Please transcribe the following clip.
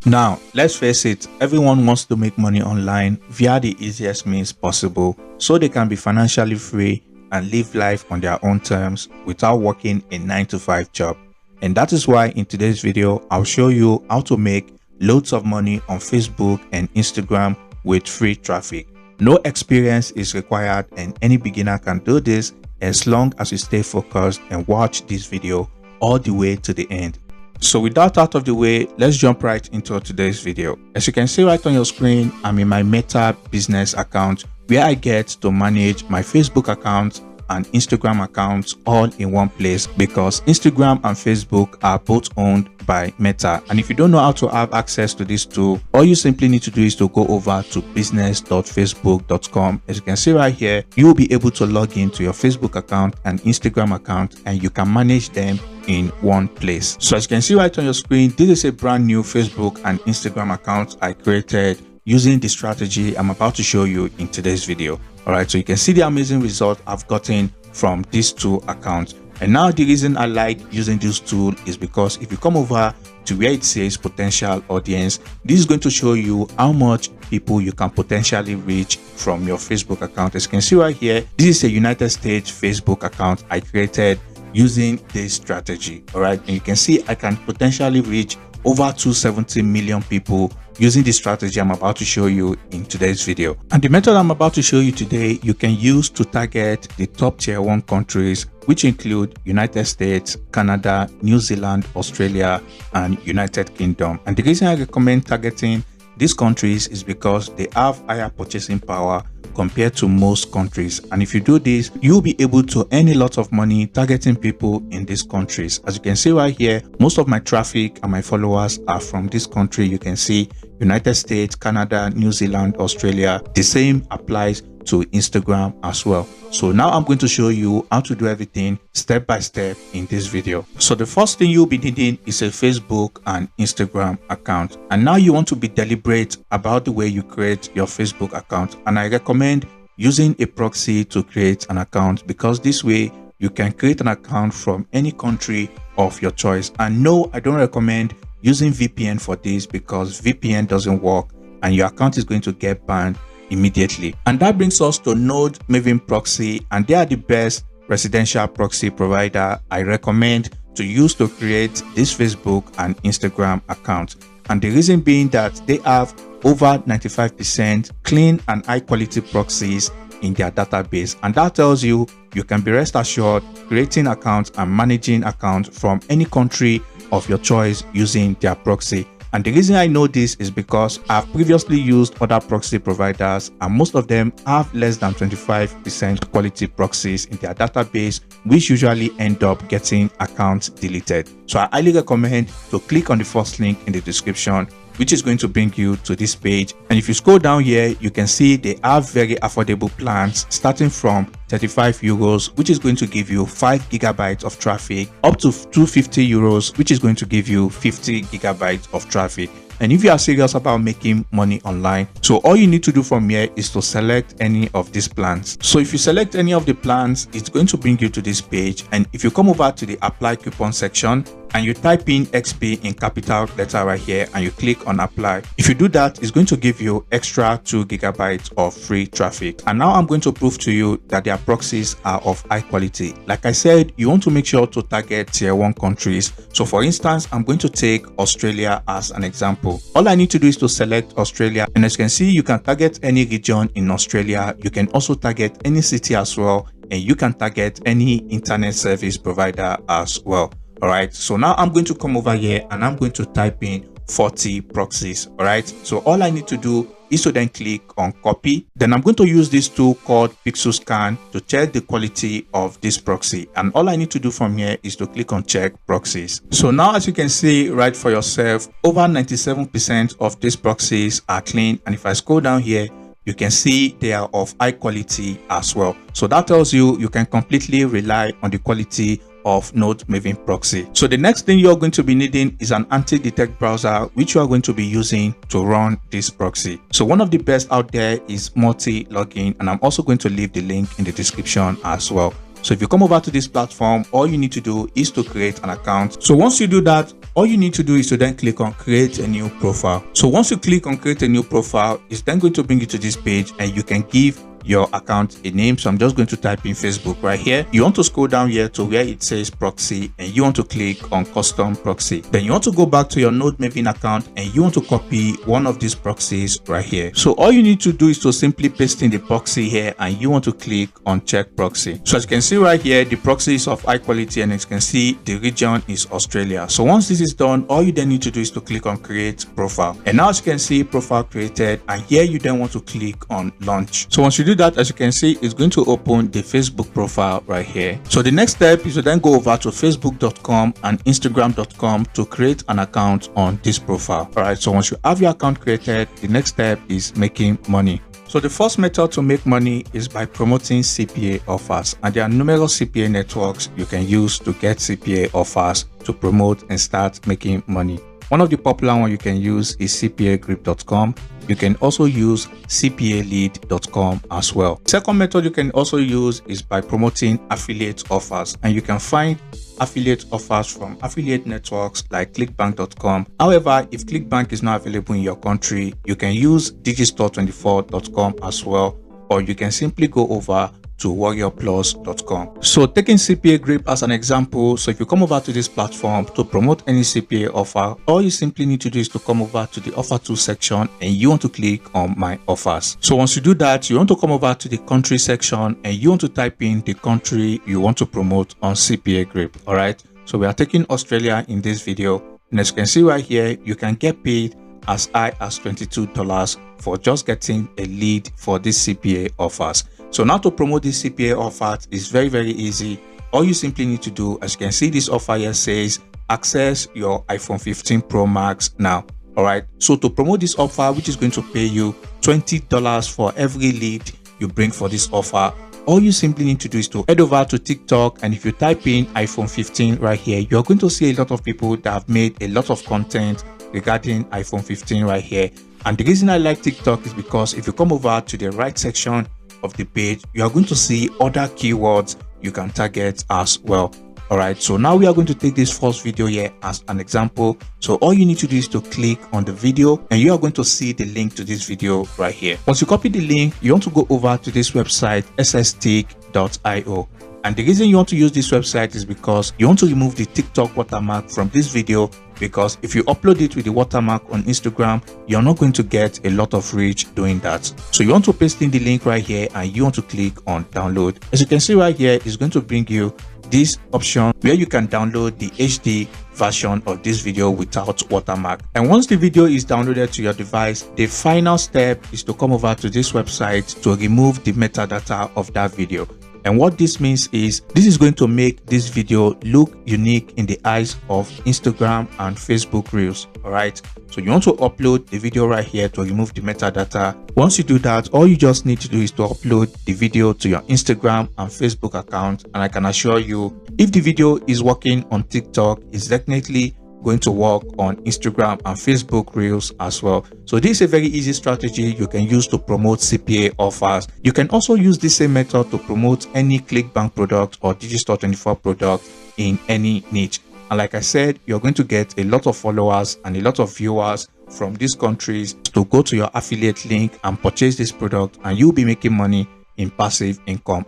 Now, let's face it, everyone wants to make money online via the easiest means possible so they can be financially free and live life on their own terms without working a 9-to-5 job. And that is why in today's video, I'll show you how to make loads of money on Facebook and Instagram with free traffic. No experience is required and any beginner can do this as long as you stay focused and watch this video all the way to the end. So with that out of the way, let's jump right into today's video. As you can see right on your screen, I'm in my Meta business account where I get to manage my Facebook account and Instagram accounts all in one place because Instagram and Facebook are both owned by Meta. And if you don't know how to have access to this tool, all you simply need to do is to go over to business.facebook.com. As you can see right here, you will be able to log into your Facebook account and Instagram account and you can manage them in one place. So as you can see right on your screen, this is a brand new Facebook and Instagram account I created using the strategy I'm about to show you in today's video. All right, so you can see the amazing result I've gotten from these two accounts. And now the reason I like using this tool is because if you come over to where it says potential audience, this is going to show you how much people you can potentially reach from your Facebook account. As you can see right here, this is a United States Facebook account I created using this strategy. All right, and you can see I can potentially reach over 270 million people using the strategy I'm about to show you in today's video. And the method I'm about to show you today, you can use to target the top tier 1 countries, which include United States, Canada, New Zealand, Australia, and United Kingdom. And the reason I recommend targeting these countries is because they have higher purchasing power compared to most countries. And if you do this, you'll be able to earn a lot of money targeting people in these countries. As you can see right here, most of my traffic and my followers are from this country. You can see United States, Canada, New Zealand, Australia. The same applies to Instagram as well. So now I'm going to show you how to do everything step by step in this video. So the first thing you'll be needing is a Facebook and Instagram account. And now you want to be deliberate about the way you create your Facebook account. And I recommend using a proxy to create an account because this way you can create an account from any country of your choice. And no, I don't recommend using VPN for this because VPN doesn't work and your account is going to get banned immediately. And that brings us to Node Maven Proxy, and they are the best residential proxy provider I recommend to use to create this Facebook and Instagram account. And the reason being that they have over 95% clean and high quality proxies in their database, and that tells you you can be rest assured creating accounts and managing accounts from any country of your choice using their proxy. And the reason I know this is because I've previously used other proxy providers and most of them have less than 25% quality proxies in their database, which usually end up getting accounts deleted. So I highly recommend to click on the first link in the description, which is going to bring you to this page. And if you scroll down here, you can see they have very affordable plans starting from 35 euros, which is going to give you 5 gigabytes of traffic, up to 250 euros, which is going to give you 50 gigabytes of traffic. And if you are serious about making money online, so all you need to do from here is to select any of these plans. So if you select any of the plans, it's going to bring you to this page. And if you come over to the apply coupon section and you type in XP in capital letter right here and you click on apply, if you do that, it's going to give you extra 2 gigabytes of free traffic. And now I'm going to prove to you that their proxies are of high quality. Like I said, you want to make sure to target tier 1 countries. So for instance, I'm going to take Australia as an example. All I need to do is to select Australia, and as you can see, you can target any region in Australia. You can also target any city as well, and you can target any internet service provider as well. All right, so now I'm going to come over here and I'm going to type in 40 proxies. All right, so all I need to do is to then click on copy. Then I'm going to use this tool called Pixel Scan to check the quality of this proxy. And all I need to do from here is to click on check proxies. So now, as you can see right for yourself, over 97% of these proxies are clean. And if I scroll down here, you can see they are of high quality as well. So that tells you you can completely rely on the quality of Node Maven Proxy. So the next thing you're going to be needing is an anti-detect browser, which you are going to be using to run this proxy. So one of the best out there is Multi-Login, and I'm also going to leave the link in the description as well. So if you come over to this platform, all you need to do is to create an account. So once you do that, all you need to do is to then click on create a new profile. So once you click on create a new profile, it's then going to bring you to this page and you can give your account a name. So I'm just going to type in Facebook right here. You want to scroll down here to where it says proxy and you want to click on custom proxy. Then you want to go back to your Node Maven account and you want to copy one of these proxies right here. So all you need to do is to simply paste in the proxy here and you want to click on check proxy. So as you can see right here, the proxy is of high quality and as you can see, the region is Australia. So once this is done, all you then need to do is to click on create profile. And now as you can see, profile created, and here you then want to click on launch. So once you do that, as you can see, it's going to open the Facebook profile right here. So the next step is to then go over to facebook.com and instagram.com to create an account on this profile. All right, so once you have your account created, the next step is making money. So the first method to make money is by promoting CPA offers, and there are numerous CPA networks you can use to get CPA offers to promote and start making money. One of the popular ones you can use is cpagrip.com. You can also use cpalead.com as well. Second method you can also use is by promoting affiliate offers, and you can find affiliate offers from affiliate networks like clickbank.com. However, if Clickbank is not available in your country, you can use digistore24.com as well, or you can simply go over to warriorplus.com. So taking CPA Grip as an example, so if you come over to this platform to promote any CPA offer, all you simply need to do is to come over to the offer to section and you want to click on my offers. So once you do that, you want to come over to the country section and you want to type in the country you want to promote on CPA Grip. All right, so we are taking Australia in this video, and as you can see right here, you can get paid as high as $22 for just getting a lead for these CPA offers. So now to promote this CPA offer is very easy. All you simply need to do, as you can see, this offer here says access your iPhone 15 Pro Max now. All right, so to promote this offer, which is going to pay you $20 for every lead you bring for this offer, all you simply need to do is to head over to TikTok, and if you type in iPhone 15 right here, you're going to see a lot of people that have made a lot of content regarding iPhone 15 right here. And the reason I like TikTok is because if you come over to the right section of the page, you are going to see other keywords you can target as well. All right, so now we are going to take this first video here as an example. So all you need to do is to click on the video and you are going to see the link to this video right here. Once you copy the link, you want to go over to this website sstick.io. And the reason you want to use this website is because you want to remove the TikTok watermark from this video, because if you upload it with the watermark on Instagram, you're not going to get a lot of reach doing that. So you want to paste in the link right here and you want to click on download. As you can see right here, it's going to bring you this option where you can download the HD version of this video without watermark. And once the video is downloaded to your device, the final step is to come over to this website to remove the metadata of that video. And what this means is this is going to make this video look unique in the eyes of Instagram and Facebook Reels. All right, so you want to upload the video right here to remove the metadata. Once you do that, all you just need to do is to upload the video to your Instagram and Facebook account, and I can assure you, if the video is working on TikTok, it's definitely going to work on Instagram and Facebook Reels as well. So this is a very easy strategy you can use to promote CPA offers. You can also use this same method to promote any Clickbank product or Digistore24 product in any niche. And like I said, you're going to get a lot of followers and a lot of viewers from these countries to go to your affiliate link and purchase this product, and you'll be making money in passive income.